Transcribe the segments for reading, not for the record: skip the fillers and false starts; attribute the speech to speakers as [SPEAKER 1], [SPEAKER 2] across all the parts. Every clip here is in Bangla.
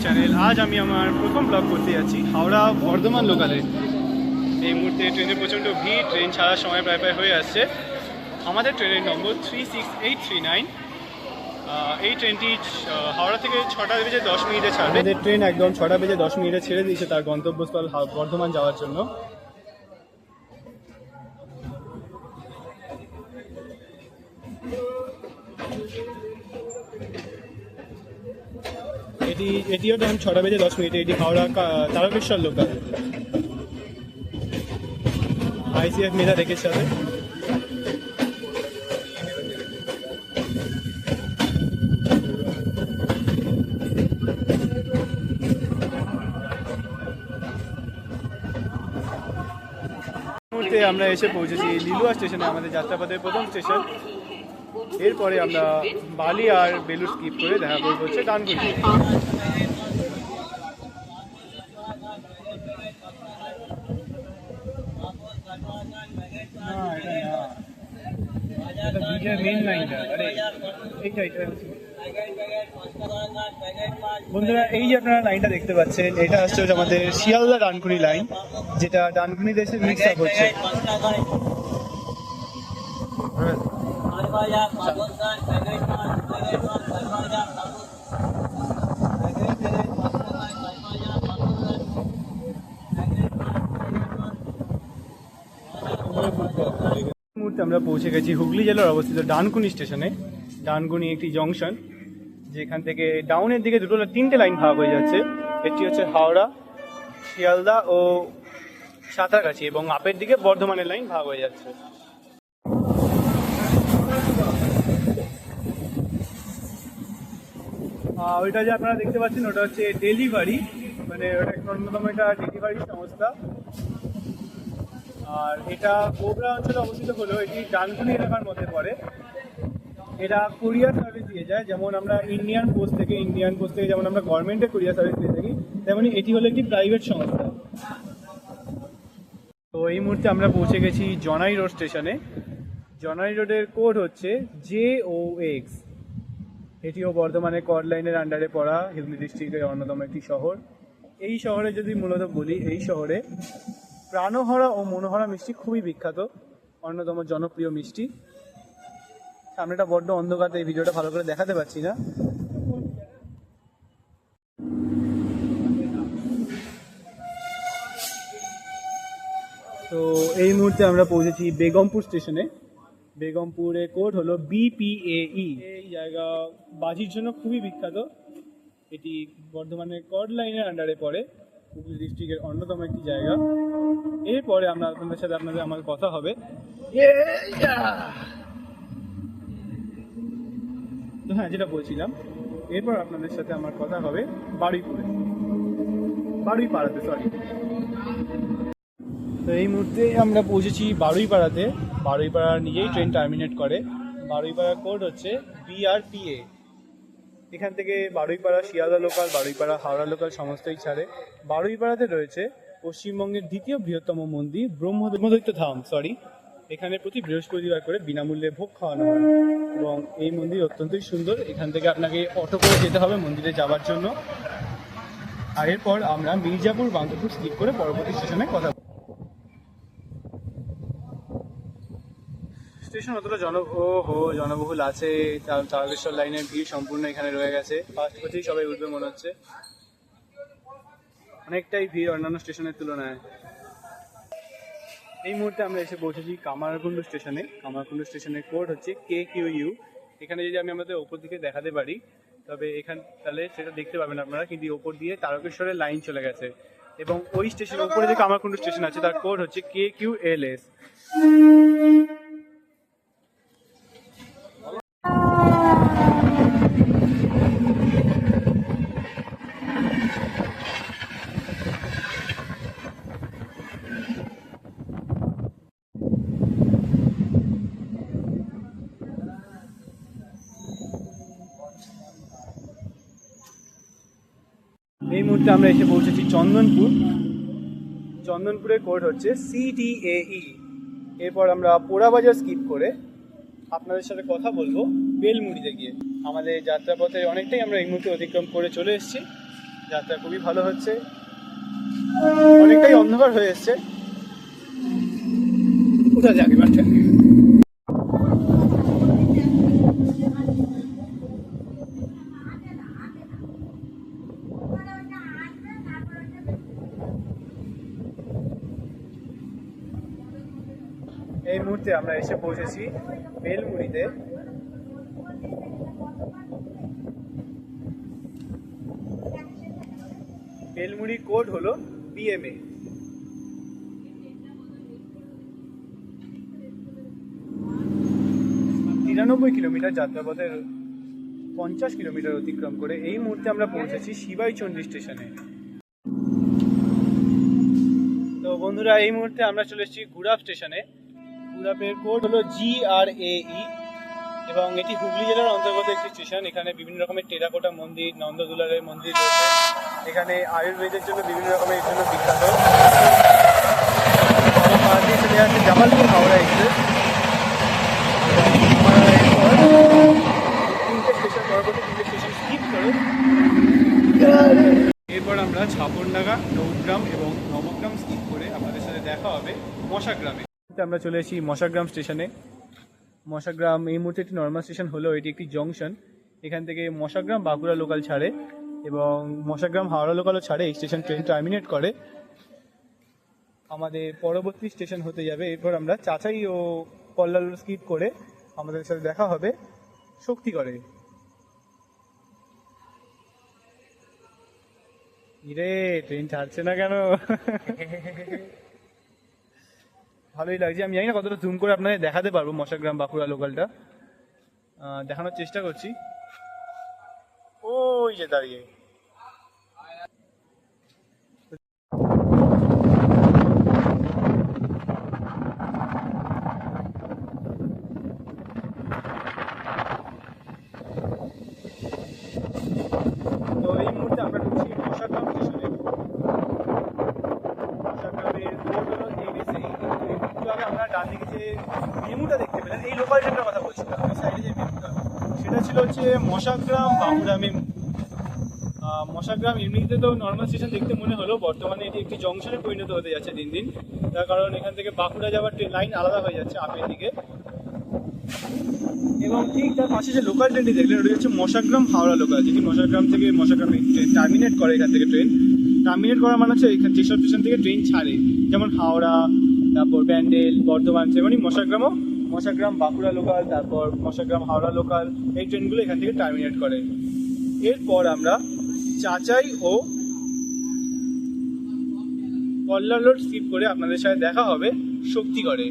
[SPEAKER 1] চ্যানেল। আজ আমি আমার প্রথম ব্লগ করতে যাচ্ছি হাওড়া বর্ধমান লোকালে। এই মুহূর্তে ট্রেনে প্রচণ্ড ভিড়, ট্রেন ছাড়ার সময় প্রায় প্রায় হয়ে আসছে। আমাদের ট্রেনের নম্বর 36839। এই ট্রেনটি হাওড়া থেকে 6:10 ছাড়বে। আমাদের ট্রেন একদম 6:10 ছেড়ে দিয়েছে তার গন্তব্যস্থল বর্ধমান যাওয়ার জন্য। এটিও টাইম 6:10। এটি হাওড়া তারকেশ্বর লোকাল, ICF মেধা রেখের সাথে। মুহূর্তে আমরা এসে পৌঁছেছি লিলুয়া স্টেশনে, আমাদের যাত্রাপথের প্রথম স্টেশন। এরপরে আমরা বালি আর বেলুড় স্কিপ করে দেখা করবো হচ্ছে ডানকুনি। বন্ধুরা, এই যে আপনারা লাইনটা দেখতে পাচ্ছেন, এটা হচ্ছে আমাদের শিয়ালদা ডানকুনি লাইন, যেটা ডানকুনি দেশে মিক্স আপ হচ্ছে। মুহূর্তে আমরা পৌঁছে গেছি হুগলি জেলার অবস্থিত ডানকুনি স্টেশনে। ডানকুনি একটি জংশন, যেখান থেকে ডাউনের দিকে তিনটে লাইন ভাগ হয়ে যাচ্ছে। এটি হচ্ছে হাওড়া, শিয়ালদা ও সাঁতরাগাছি, এবং আপের দিকে বর্ধমানের লাইন ভাগ হয়ে যাচ্ছে। ওইটা যে আপনারা দেখতে পাচ্ছেন, ওটা হচ্ছে ডেলিভারি, মানে ওটা অন্যতম একটা ডেলিভারি সংস্থা। আর এটা কোবরা অঞ্চলে অবস্থিত হলেও এটি ডানকুনি এলাকার মধ্যে পড়ে। এটা কুরিয়ার সার্ভিস দিয়ে যায়, যেমন আমরা ইন্ডিয়ান পোস্ট থেকে যেমন আমরা গভর্নমেন্টের কুরিয়ার সার্ভিস দিয়ে থাকি, তেমনি এটি হলো একটি প্রাইভেট সংস্থা। তো এই মুহূর্তে আমরা পৌঁছে গেছি জনাই রোড স্টেশনে। জনাই রোডের কোড হচ্ছে JOX। এটিও বর্ধমানের কড লাইনের আন্ডারে পড়া হুগলি ডিস্ট্রিক্টের অন্যতম একটি শহর। এই শহরে যদি মূলত বলি, এই শহরে প্রাণহরা ও মনোহরা মিষ্টি খুবই বিখ্যাত, অন্যতম জনপ্রিয় মিষ্টি। সামনেটা বড্ড অন্ধকার, এই ভিডিওটা ভালো করে দেখাতে পারছি না। তো এই মুহূর্তে আমরা পৌঁছেছি বেগমপুর স্টেশনে। বেগমপুরের কোড হলো BPAE। এই জায়গা বাজির জন্য খুবই বিখ্যাত। এটি বর্ধমানের কড লাইনের আন্ডারে পড়ে, হুগলি ডিস্ট্রিক্টের অন্যতম একটি জায়গা। এরপরে আমরা আপনাদের সাথে আমার কথা হবে। তো হ্যাঁ, যেটা বলছিলাম, এরপর আপনাদের সাথে আমার কথা হবে বারুইপাড়াতে। তো এই মুহূর্তে আমরা পৌঁছেছি বারুইপাড়াতে। বারুইপাড়া নিজেই ট্রেন টার্মিনেট করে। বারুইপাড়ার কোড হচ্ছে BRPA। এখান থেকে বারুইপাড়া শিয়ালদা লোকাল, বারুইপাড়া হাওড়া লোকাল সমস্তই ছাড়ে। বারুইপাড়াতে রয়েছে পশ্চিমবঙ্গের দ্বিতীয় বৃহত্তম মন্দির ব্রহ্মদৈত্য ধাম। এখানে প্রতি বৃহস্পতিবার করে বিনামূল্যে ভোগ খাওয়ানো হয়, এবং এই মন্দির অত্যন্তই সুন্দর। এখান থেকে আপনাকে অটো করে যেতে হবে মন্দিরে যাওয়ার জন্য। আর এরপর আমরা মির্জাপুর বাঙ্কিপুর স্কিপ করে পরবর্তী স্টেশনে কথা। স্টেশন অতটা জনবহুল আছে, তারকেশ্বর লাইনের ভিড় সম্পূর্ণ এখানে রয়ে গেছে। ফার্স্ট কোচেই সবাই উঠবে মনে হচ্ছে, অনেকটাই ভিড় অন্যান্য স্টেশনের তুলনায়। এই মুহূর্তে আমরা এসে পৌঁছেছি কামারকুণ্ডু স্টেশনে। কামারকুণ্ডু স্টেশনের কোড হচ্ছে KQU। এখানে যদি আমি আমাদের ওপর দিকে দেখাতে পারি, তবে তাহলে সেটা দেখতে পাবেন আপনারা, কিন্তু ওপর দিয়ে তারকেশ্বরের লাইন চলে গেছে, এবং ওই স্টেশনের উপরে যে কামারকুণ্ডু স্টেশন আছে তার কোড হচ্ছে KQLS। এই মুহূর্তে আমরা এসে পৌঁছেছি চন্দনপুরের কোড হচ্ছে CTAE। এরপর আমরা পোড়াবাজার স্কিপ করে আপনাদের সাথে কথা বলবো বেলমুড়িতে গিয়ে। আমাদের যাত্রাপথে অনেকটাই আমরা এই মুহূর্তে অতিক্রম করে চলে এসেছি। যাত্রা খুবই ভালো হচ্ছে, অনেকটাই অন্ধকার হয়ে এসছে। কোথায় যাবি বাচ্চা? এই মুহূর্তে আমরা এসে পৌঁছেছি বেলমুড়িতে। বেলমুড়ি কোড হলো BMA। 93 কিলোমিটার যাত্রাপথের 50 কিলোমিটার অতিক্রম করে এই মুহূর্তে আমরা পৌঁছেছি শিবাইচন্ডী স্টেশনে। তো বন্ধুরা, এই মুহূর্তে আমরা চলে এসেছি গুড়াপ স্টেশনে। গুড়াপের কোড হলো GRAE এবং এটি হুগলি জেলার অন্তর্গত একটি স্টেশন। এখানে বিভিন্ন রকমের টেরাকোটা মন্দির, নন্দদুলারের মন্দির রয়েছে। এখানে আয়ুর্বেদের জন্য বিভিন্ন রকমের জন্য বিখ্যাত। চলে আসছে জামালপুর হাওড়া এক্সপ্রেস। এরপর আমরা ছাপনডাঙ্গা, নবগ্রাম এবং নবগ্রাম স্কিপ করে আপনাদের সাথে দেখা হবে মশাগ্রামে। আমরা চলে এসেছি মশাগ্রাম স্টেশনে। মশাগ্রাম এই মুহূর্তে একটি নর্মাল স্টেশন হলো, এটি একটি জংশন। এখান থেকে মশাগ্রাম বাঁকুড়া লোকাল ছাড়ে এবং মশাগ্রাম হাওড়া লোকালও ছাড়ে। এই স্টেশন ট্রেন টার্মিনেট করে। আমাদের পরবর্তী স্টেশন হতে যাবে, এরপর আমরা চাচাই ও কল্লাল স্কিপ করে আমাদের সাথে দেখা হবে শক্তিগড়ে। ইরে, ট্রেন ছাড়ছে না কেন? ভালোই লাগছে। আমি জানি না কতটা জুম করে আপনাদের দেখাতে পারবো মশাগ্রাম বাঁকুড়া লোকালটা। দেখানোর চেষ্টা করছি। ওই যে দাঁড়িয়ে। তো এই মুহূর্তে আমরা ঢুকছি মশাগ্রাম স্টেশনে। মশাগ্রামের কোড হলো ABC। একটু আগে আমরা ডান দিকে যে মেমুটা দেখতে পেলেন, এই লোকাল ট্রেনটার কথা বলছিলাম, ওই সাইডে যে মেমুটা, সেটা ছিল হচ্ছে মশাগ্রাম বাঁকুড়া মেমু। মশাগ্রাম এমনিতে তো নর্মাল স্টেশন দেখতে মনে হলো, বর্তমানে এটি একটি জংশনে পরিণত হতে যাচ্ছে দিন দিন। তার কারণ এখান থেকে বাঁকুড়া যাওয়ার ট্রেন লাইন আলাদা হয়ে যাচ্ছে আপের দিকে। এবং ঠিক তার পাশে যে লোকাল ট্রেনটি দেখলেন, ওটি হচ্ছে মশাগ্রাম হাওড়া লোকাল, যেটি মশাগ্রাম থেকে মশাগ্রামে ট্রেন টার্মিনেট করে। এখান থেকে ট্রেন টার্মিনেট করা মানে হচ্ছে এখানে যেসব স্টেশন থেকে ট্রেন ছাড়ে, যেমন হাওড়া, তারপর ব্যান্ডেল, বর্ধমান, তেমনি মশাগ্রামও মশাগ্রাম বাঁকুড়া লোকাল, তারপর মশাগ্রাম হাওড়া লোকাল, এই ট্রেনগুলো এখান থেকে টার্মিনেট করে। এরপর আমরা চাচাই ও কল্লাল রোড স্কিপ করে আপনাদের সাথে দেখা হবে শক্তিগড়ে।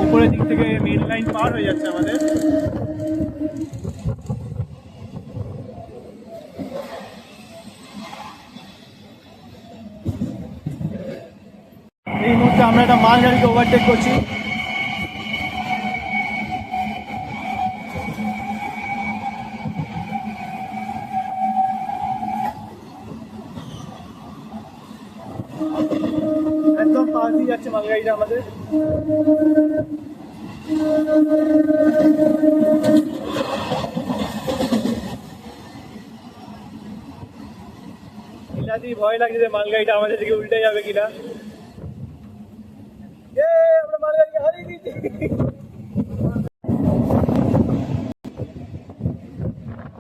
[SPEAKER 1] উপরের দিক থেকে মেন লাইন পার হয়ে যাচ্ছে আমাদের। এই মুহূর্তে আমরা একটা মালগাড়িকে ওভারটেক করছি। একদম পাশ দিয়ে যাচ্ছে মালগাড়িটা আমাদের। ভয় লাগছে যে মালগাড়িটা আমাদের দিকে উল্টে যাবে কিনা। আমরা মালগাড়িকে হারিয়ে দিয়েছি।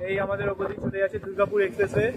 [SPEAKER 1] এই আমাদের ওপর দিকে চলে যাচ্ছে দুর্গাপুর এক্সপ্রেসওয়ে।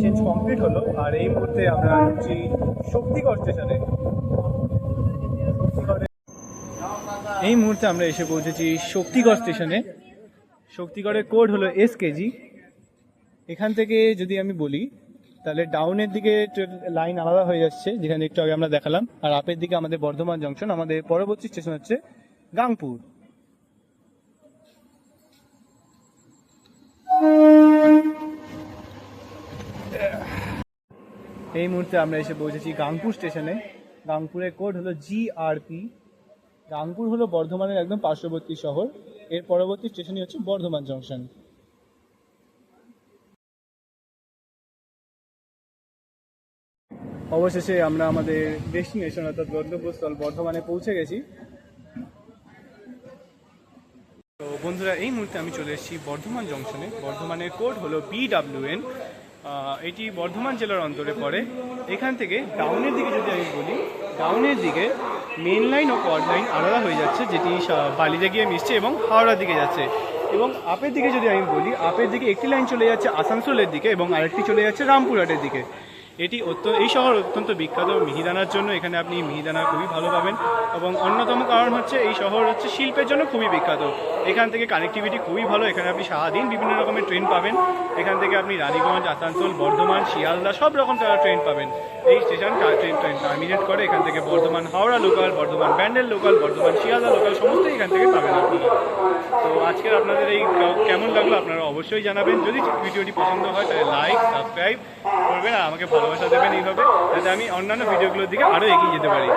[SPEAKER 1] চেঞ্জ কমপ্লিট হলো। আর এই মুহূর্তে আমরা হচ্ছি শক্তিগড় স্টেশনে। এই মুহূর্তে আমরা এসে পৌঁছেছি শক্তিগড় স্টেশনে। শক্তিগড়ের কোড হলো SKG। এখান থেকে যদি আমি বলি তাহলে ডাউনের দিকে লাইন আলাদা হয়ে যাচ্ছে, যেখানে একটু আগে আমরা দেখালাম, আর আপের দিকে আমাদের বর্ধমান জংশন। আমাদের পরবর্তী স্টেশন হচ্ছে গাংপুর। এই মুহূর্তে আমরা এসে পৌঁছেছি গাংপুর স্টেশনে। গাংপুরের কোড হলো GRP। গাংপুর হলো বর্ধমানের একদম পার্শ্ববর্তী শহর। এর পরবর্তী স্টেশনই হচ্ছে বর্ধমান জংশন। অবশেষে আমরা আমাদের ডেস্টিনেশন অর্থাৎ গন্তব্যস্থল বর্ধমানে পৌঁছে গেছি। তো বন্ধুরা, এই মুহূর্তে আমি চলে এসেছি বর্ধমান জংশনে। বর্ধমানের কোড হলো BWN। এটি বর্ধমান জেলার অন্তরে পড়ে। এখান থেকে ডাউনের দিকে যদি আমি বলি, ডাউনের দিকে মেন লাইন ও কড লাইন আলাদা হয়ে যাচ্ছে, যেটি বালিতে গিয়ে মিশছে এবং হাওড়ার দিকে যাচ্ছে। এবং আপের দিকে যদি আমি বলি, আপের দিকে একটি লাইন চলে যাচ্ছে আসানসোলের দিকে এবং আরেকটি চলে যাচ্ছে রামপুরহাটের দিকে। এই শহর অত্যন্ত বিখ্যাত মিহিদানার জন্য। এখানে আপনি মিহিদানা খুবই ভালো পাবেন এবং অন্যতম কারণ হচ্ছে এই শহর হচ্ছে শিল্পের জন্য খুবই বিখ্যাত। এখান থেকে কানেক্টিভিটি খুবই ভালো। এখানে আপনি সারাদিন বিভিন্ন রকমের ট্রেন পাবেন। এখান থেকে আপনি রানীগঞ্জ, আসানসোল, বর্ধমান, শিয়ালদা সব রকম ট্রেন পাবেন। এই স্টেশন ট্রেন টার্মিনেট করে। এখান থেকে Bardhaman Howrah local, Bardhaman Bandel local, Bardhaman Sealdah local সমস্তই এখান থেকে পাবেন আপনারা। তো আজকের আপনাদের এই কেমন লাগলো আপনারা অবশ্যই জানাবেন। যদি ভিডিওটি পছন্দ হয় তাহলে লাইক, সাবস্ক্রাইব করবেন আর আমাকে ভালোবাসা দেবেন এইভাবে, যাতে আমি অন্যান্য ভিডিওগুলোর দিকে আরও এগিয়ে যেতে পারি।